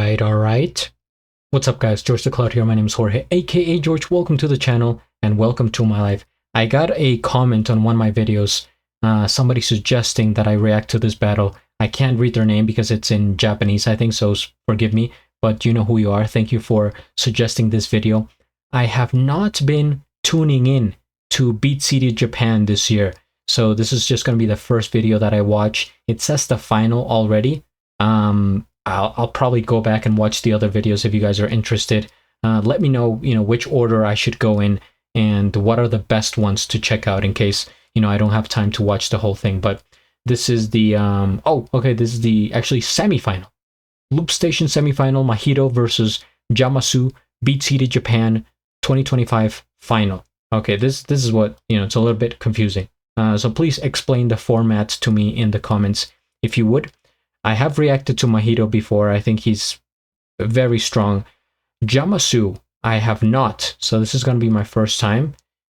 Alright. What's up guys, GeorgeTheCloud here, my name is Jorge, aka George. Welcome to the channel and welcome to my life. I got a comment on one of my videos, somebody suggesting that I react to this battle. I can't read their name because it's in Japanese, I think, so forgive me, but you know who you are. Thank you for suggesting this video. I have not been tuning in to BEATCITY Japan this year, so this is just going to be the first video that I watch. It says the final already. I'll probably go back and watch the other videos if you guys are interested. Let me know, which order I should go in and what are the best ones to check out in case, I don't have time to watch the whole thing. But this is the, this is the actually semifinal. Loopstation semifinal, Mahiro versus Jamasu, BEATCITY Japan 2025 final. Okay, this is what, it's a little bit confusing. So please explain the format to me in the comments if you would. I have reacted to Mahiro before. I think he's very strong. Jamasu, I have not. So this is going to be my first time.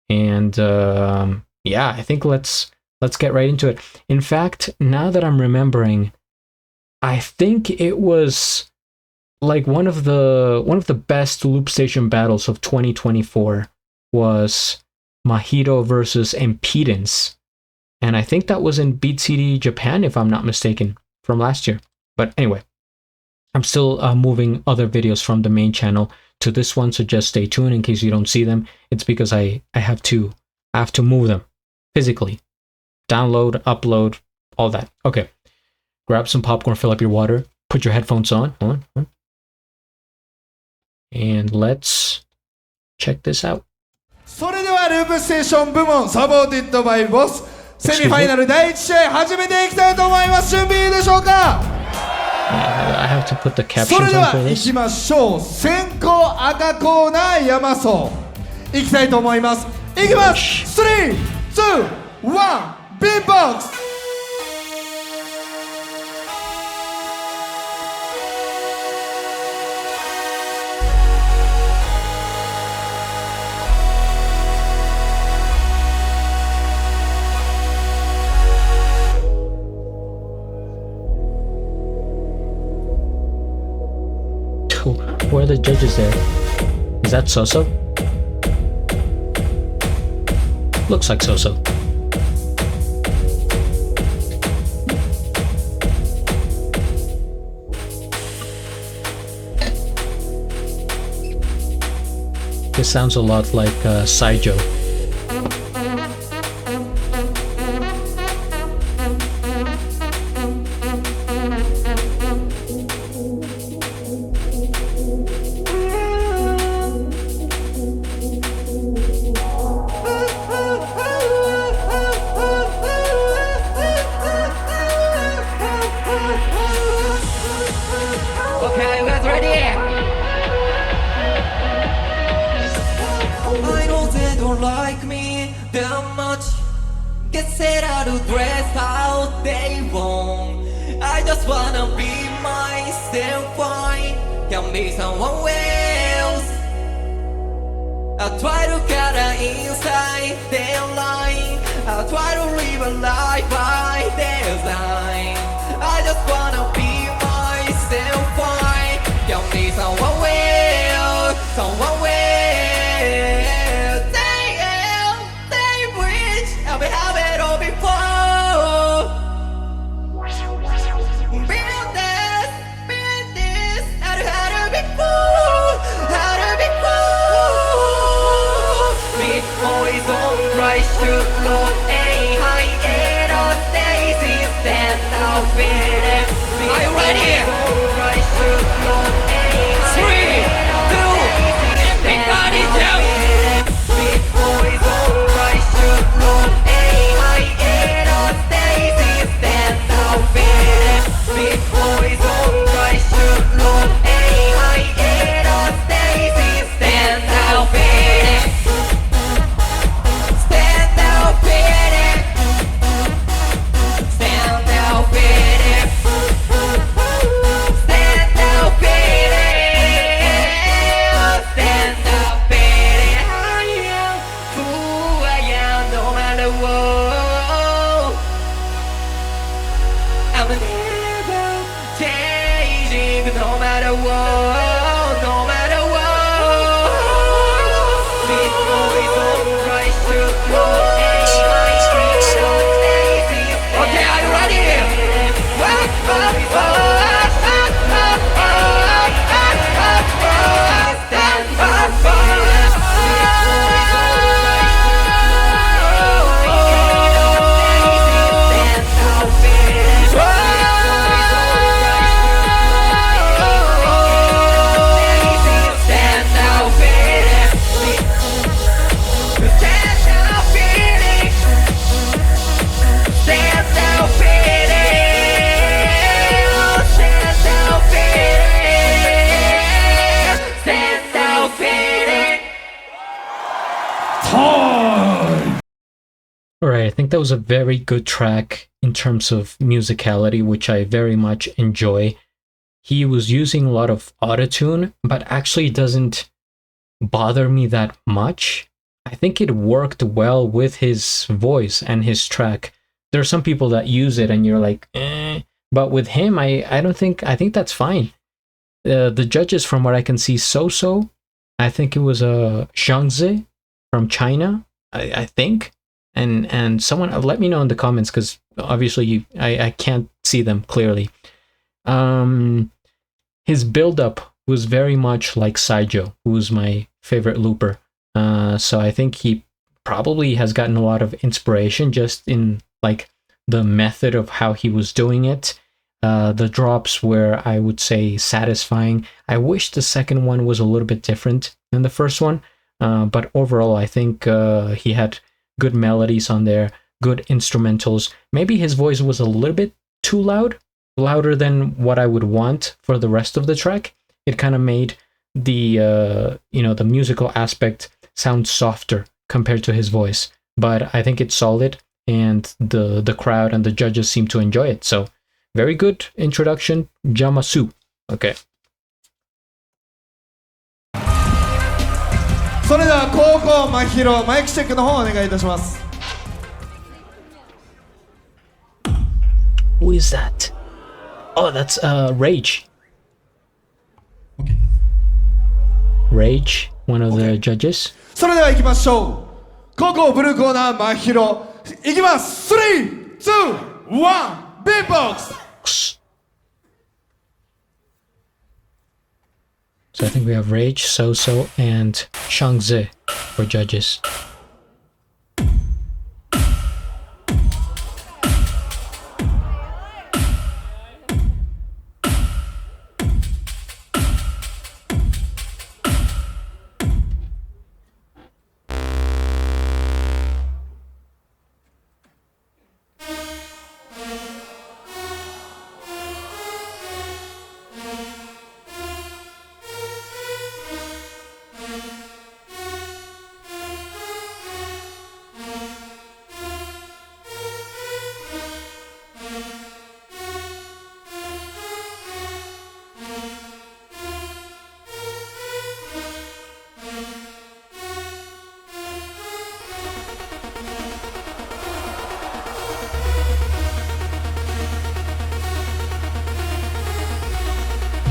And yeah, I think let's get right into it. In fact, now that I'm remembering, I think it was like one of the best Loopstation battles of 2024 was Mahiro versus Impedance. And I think that was in BEATCITY Japan, if I'm not mistaken, from last year. But anyway, I'm still moving other videos from the main channel to this one, so just stay tuned in case you don't see them. It's because I have to move them physically. Download, upload, all that. Okay. Grab some popcorn, fill up your water, put your headphones on. Hold on. And let's check this out. それではループステーション部門サポーテッドバイボスセミファイナル第1試合始めていきたいと思います。準備いいでしょうか？ I have to put the それ captions で on は for 行 this. きましょう。先攻赤コーナーヤマソウいきたいと思います。いきます。3、2、1、Beatbox。Where are the judges there? Is that Soso? Looks like Soso. This sounds a lot like Saijo. Okay, you guys ready? I know they don't like me that much. Get set out to dress how they want. I just wanna be myself, I can be someone else. I try to get inside their line. I try to live a life by design. I just wanna be myself, I can be someone else, someone else. They wish I've been having it all before. Build this, how to be cool, how to be cool. Big boys on right to look, hey, high end on daisies, stand out with it. I what, no matter what. This boy's alright to go. Okay, are you ready? Alright, I think that was a very good track in terms of musicality, which I very much enjoy. He was using a lot of autotune, but actually doesn't bother me that much. I think it worked well with his voice and his track. There are some people that use it and you're like, eh. But with him, I think that's fine. The judges, from what I can see, so-so. I think it was Zhangzi from China, I think. And someone let me know in the comments, because obviously I can't see them clearly. His build-up was very much like Saijo, who was my favorite looper. So I think he probably has gotten a lot of inspiration just in like the method of how he was doing it. The drops were, I would say, satisfying. I wish the second one was a little bit different than the first one, but overall I think he had good melodies on there, good instrumentals. Maybe his voice was a little bit too loud, louder than what I would want for the rest of the track. It kind of made the the musical aspect sound softer compared to his voice. But I think it's solid, and the crowd and the judges seem to enjoy it. So very good introduction, Jamasu. Okay. それでは高校真宙マイクチェックの方お願いいたします。 Who is that? Oh, that's Rage. Okay. Rage, one of the judges. それでは行きましょう。高校ブルーコーナー真宙行きます。3、2、1、Beatbox。 So I think we have Rage, So-So, and Shangzi for judges.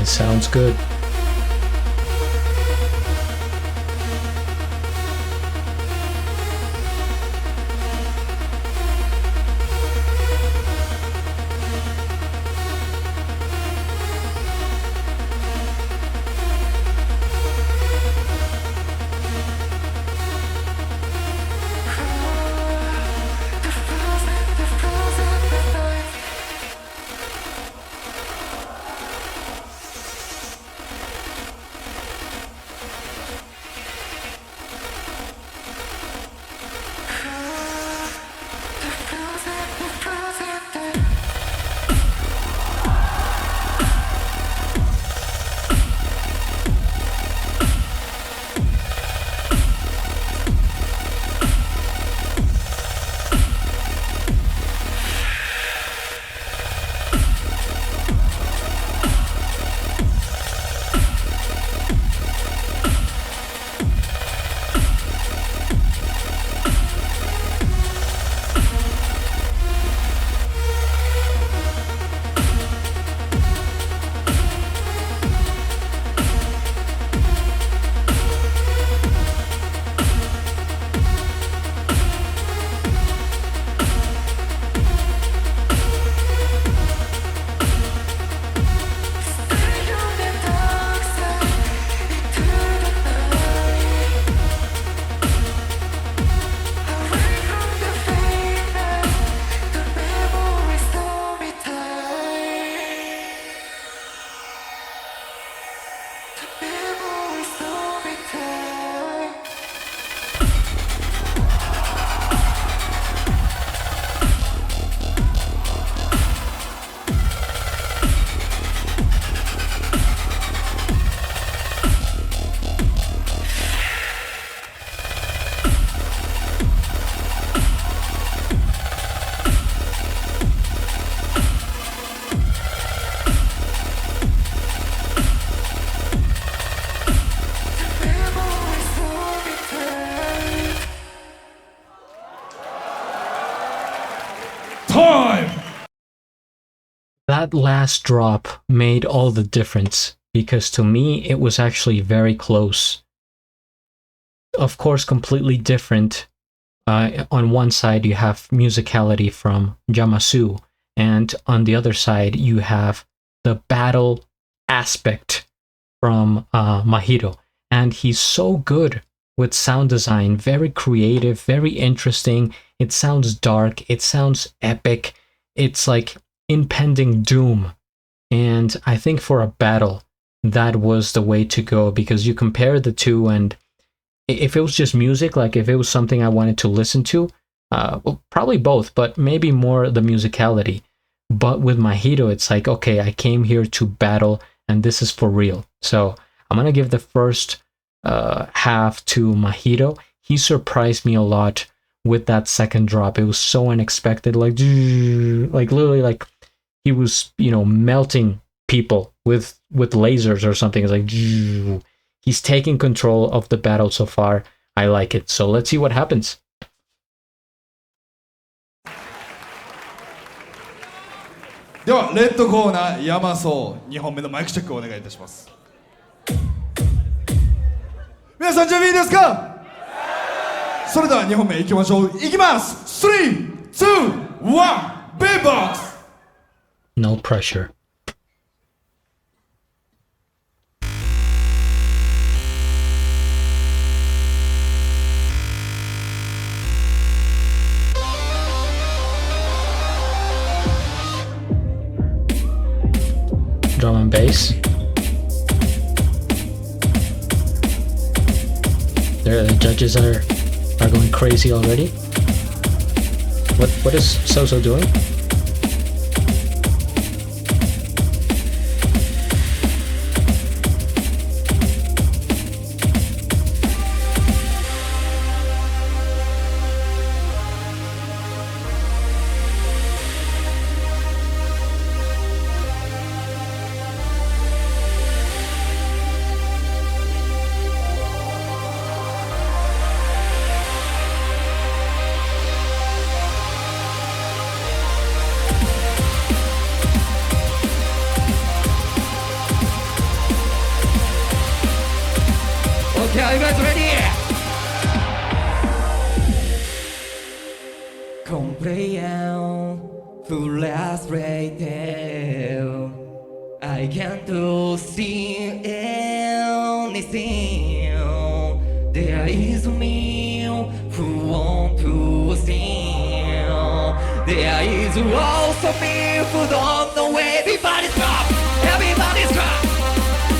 It sounds good. that last drop made all the difference, because to me it was actually very close. Of course, completely different. On one side you have musicality from Jamasu, and on the other side you have the battle aspect from Mahiro. And he's so good with sound design, very creative, very interesting. It sounds dark, it sounds epic, it's like impending doom. And I think for a battle, that was the way to go, because you compare the two, and if it was just music, like if it was something I wanted to listen to, well, probably both, but maybe more the musicality. But with Mahiro, it's like, okay, I came here to battle, and this is for real. So I'm gonna give the first half to Mahiro. He surprised me a lot with that second drop. It was so unexpected, like literally, like he was, you know, melting people with lasers or something. It's like he's taking control of the battle so far. I like it. So let's see what happens. ではレッドコーナー山荘2本目のマイクチェックをお願いいたします。皆さん準備いいですか？それでは2本目いきましょう。いきます。3、2、1、Beatbox。 No pressure. Drum and bass. There, the judges are going crazy already. What is Soso doing? Okay, are you guys ready? Complain, frustrated. I can't see anything. There is me who want to sing. There is also me who don't know where everybody's drop. Everybody's drop.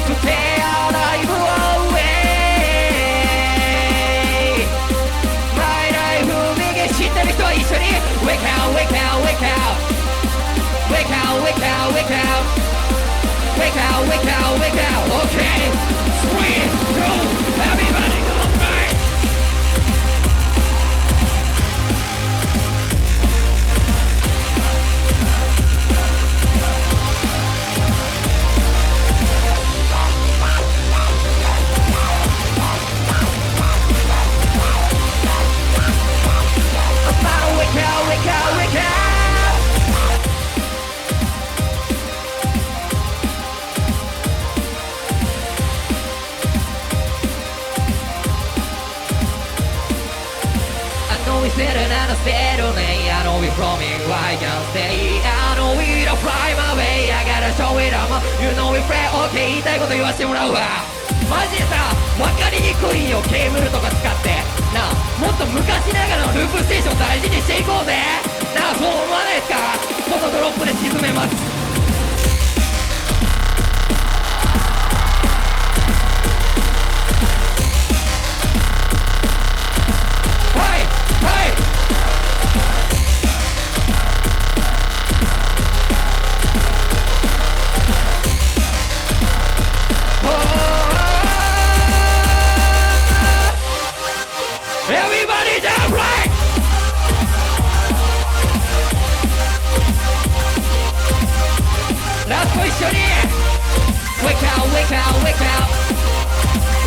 To stay alive away. My life will begin. 知ってる人は一緒に Wake out, wake out, wake out. Wake out, wake out, wake out. Wake out, wake out, wake out. Okay. 3, 2, everybody go back. Wake out, wake out, wake out. I know we settle and I settle, I know we roaming, I can't stay. I know we don't fly my way, I gotta show it up. You know we play, okay, 言いたいこと言わせてもらうわ。マジでさ、分かりにくいよ、ケーブルとか使って。なあ、もっと昔ながらのループステーション大事にしていこうぜ。なあ、そう思わないですか？このドロップで沈めます。Everybody down right! Last one, Shoni! Wake out, wake out, wake out!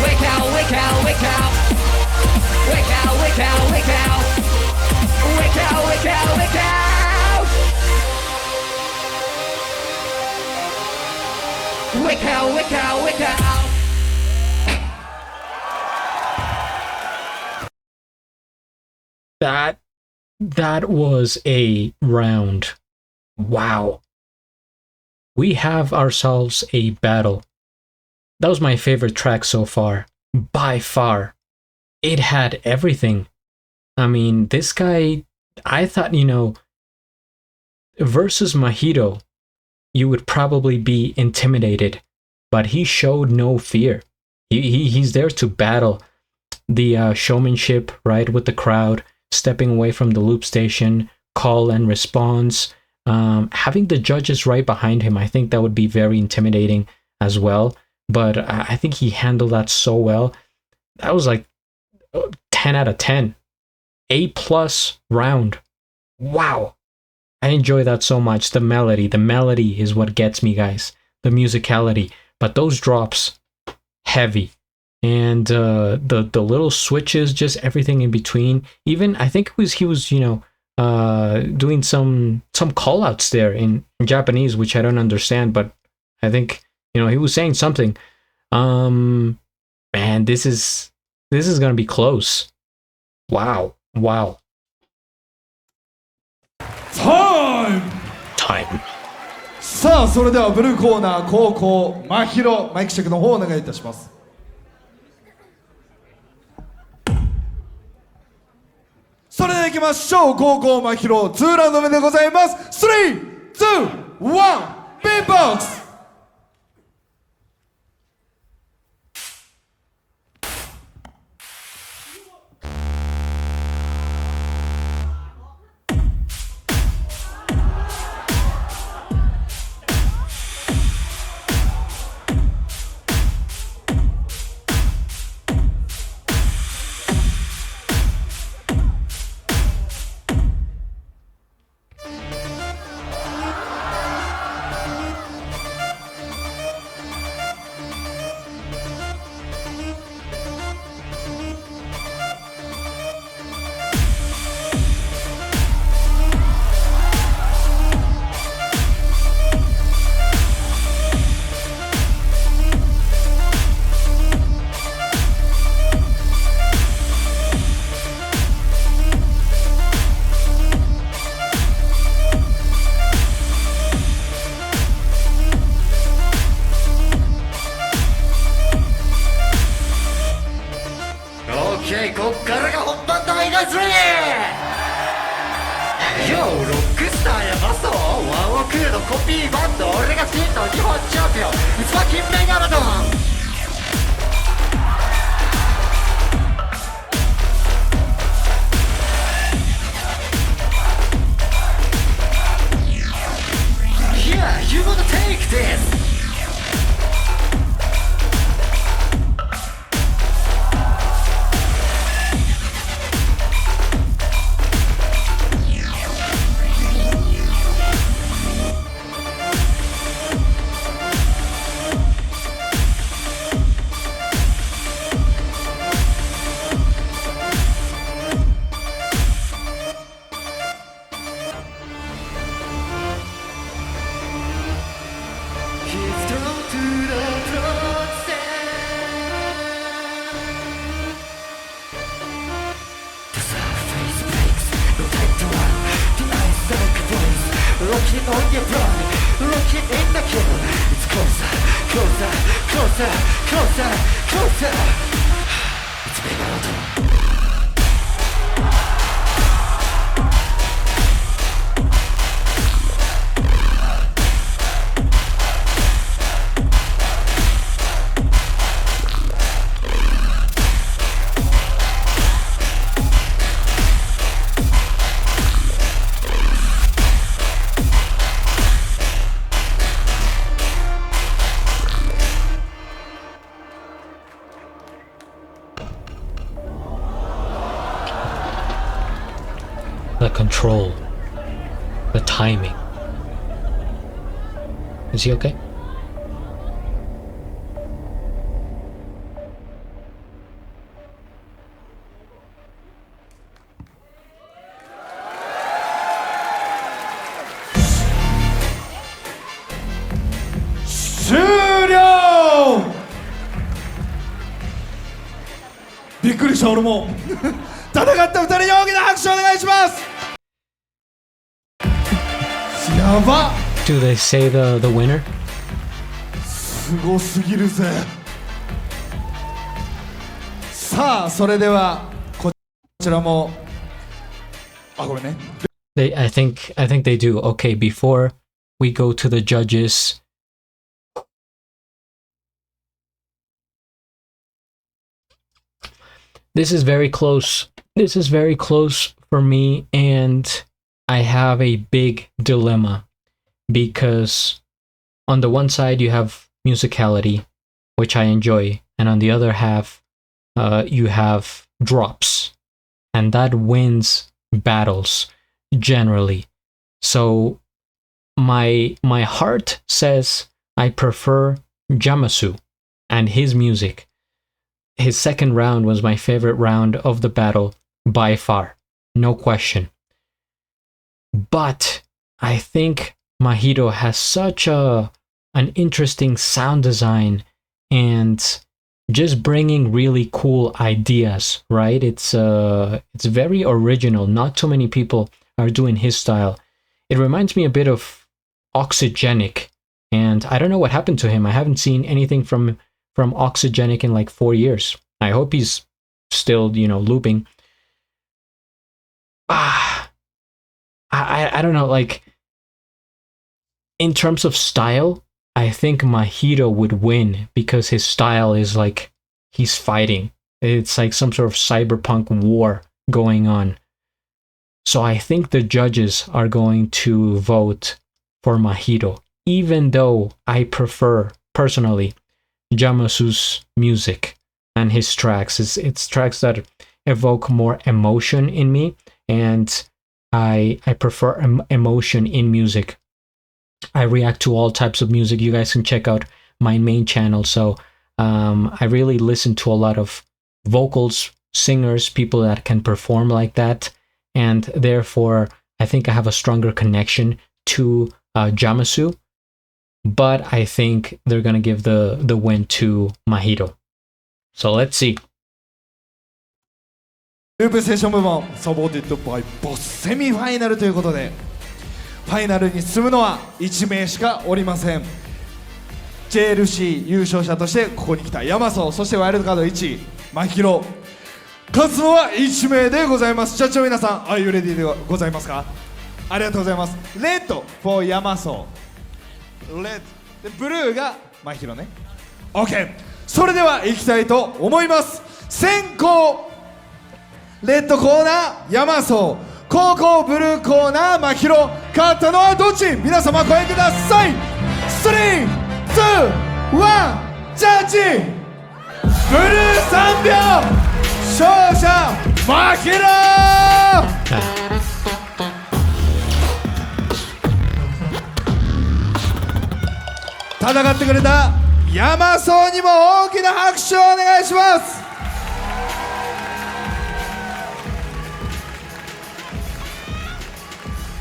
Wake out, wake out, wake out! Wake out, wake out, wake out! Wake out, wake out, wake out! Wake out, wake out, wake out. That was a round. Wow. We have ourselves a battle. That was my favorite track so far. By far. It had everything. I mean, this guy, I thought, versus Mahiro, you would probably be intimidated, but he showed no fear. He's there to battle the showmanship, right, with the crowd, stepping away from the loop station, call and response, having the judges right behind him. I think that would be very intimidating as well, but I think he handled that so well. That was like 10 out of 10. A+ round. Wow. I enjoy that so much. The melody is what gets me, guys. The musicality, but those drops, heavy. And the little switches, just everything in between. Even I think he was doing some call outs there in Japanese, which I don't understand, but I think he was saying something. Man, this is gonna be close. Wow.タイムさあそれではブルーコーナー後攻真宙マイクチェックの方をお願いいたします。それではいきましょう。後攻真宙2ラウンド目でございます。3、2、1、Beatbox。こっからが本番だいガイズレーよロックスターやマソワンオクのコピーバンド俺が真の日本チャンピオンいつは金メガロドンYeah, you gonna take this Looking on your body, looking in the killer. It's closer, closer, closer, closer, closer. It's Megalodon. The control, the timing. Is he okay? くりした俺も戦った2人に大きな拍手お願いします。やばっ。 Do they say the winner? すごすぎるぜ。さあそれではこちらもごめんね。I think they do. Okay, before we go to the judges, this is very close. This is very close for me, and I have a big dilemma because on the one side you have musicality, which I enjoy, and on the other half, you have drops, and that wins battles generally. So my heart says I prefer Jamasu and his music. His second round was my favorite round of the battle by far, no question. But I think Mahiro has such an interesting sound design and just bringing really cool ideas, right? It's very original. Not too many people are doing his style. It reminds me a bit of Oxygenic, and I don't know what happened to him. I haven't seen anything from Oxygenic in like 4 years. I hope he's still, looping. I don't know, like, in terms of style, I think Mahiro would win because his style is like he's fighting. It's like some sort of cyberpunk war going on. So I think the judges are going to vote for Mahiro, even though I prefer, personally, Jamasu's music and his tracks. It's tracks that evoke more emotion in me, and I prefer emotion in music. I react to all types of music. You guys can check out my main channel. So I really listen to a lot of vocals, singers, people that can perform like that. And therefore, I think I have a stronger connection to Jamasu. But I think they're going to give the win to Mahiro. So let's see. ループステーション部門サポーティッドバイボスセミファイナルということで、ファイナルに進むのは1名しかおりません。 JLC 優勝者としてここに来たヤマソ、そしてワイルドカード1位マヒロ。勝つのは1名でございます。社長皆さん、Are you ready でございますか？ありがとうございます。レッド for ヤマソ、レッドでブルーがマヒロね。 OK、 それでは行きたいと思います。先行レッドコーナーヤマソ、後攻ブルーコーナーマヒロ。勝ったのはどっち？皆様声ください。3、2、1、ジャッジ。ブルー3秒、勝者マヒロ。戦ってくれたヤマソにも大きな拍手をお願いします。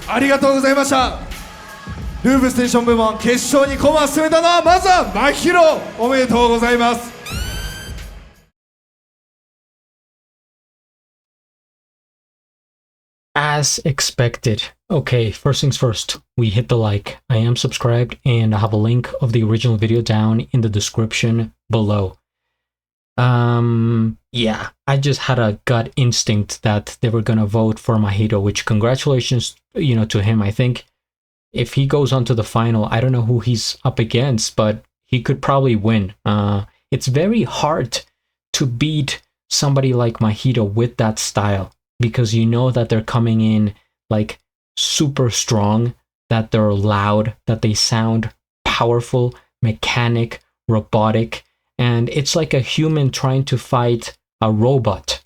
ありがとうございました。ループステーション部門決勝に駒を進めたのはまずはマヒロ。おめでとうございます。As expected. Okay, first things first, we hit the like. I am subscribed, and I have a link of the original video down in the description below. Yeah, I just had a gut instinct that they were gonna vote for Mahiro, which congratulations, to him. I think if he goes on to the final, I don't know who he's up against, but he could probably win. It's very hard to beat somebody like Mahiro with that style, because you know that they're coming in like super strong, that they're loud, that they sound powerful, mechanic, robotic, and it's like a human trying to fight a robot,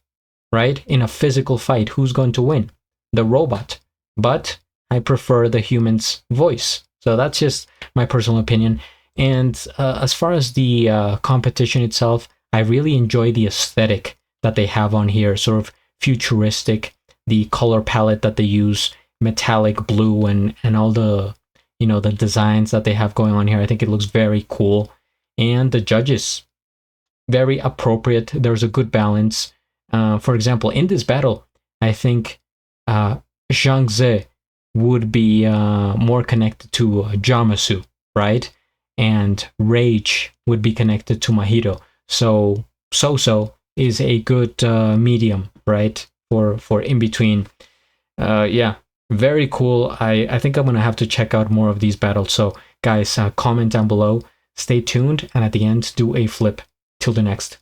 right? In a physical fight, who's going to win? The robot. But I prefer the human's voice. So that's just my personal opinion. And as far as the competition itself, I really enjoy the aesthetic that they have on here, sort of futuristic, the color palette that they use, metallic blue, and all the the designs that they have going on here. I think it looks very cool. And the judges, very appropriate. There's a good balance. For example, in this battle, I think Zhang Ze would be more connected to Jamasu, right? And Rage would be connected to Mahiro. So So is a good medium, right? For in between. Yeah, very cool. I think I'm gonna have to check out more of these battles. So guys, comment down below. Stay tuned, and at the end, do a flip. Till the next.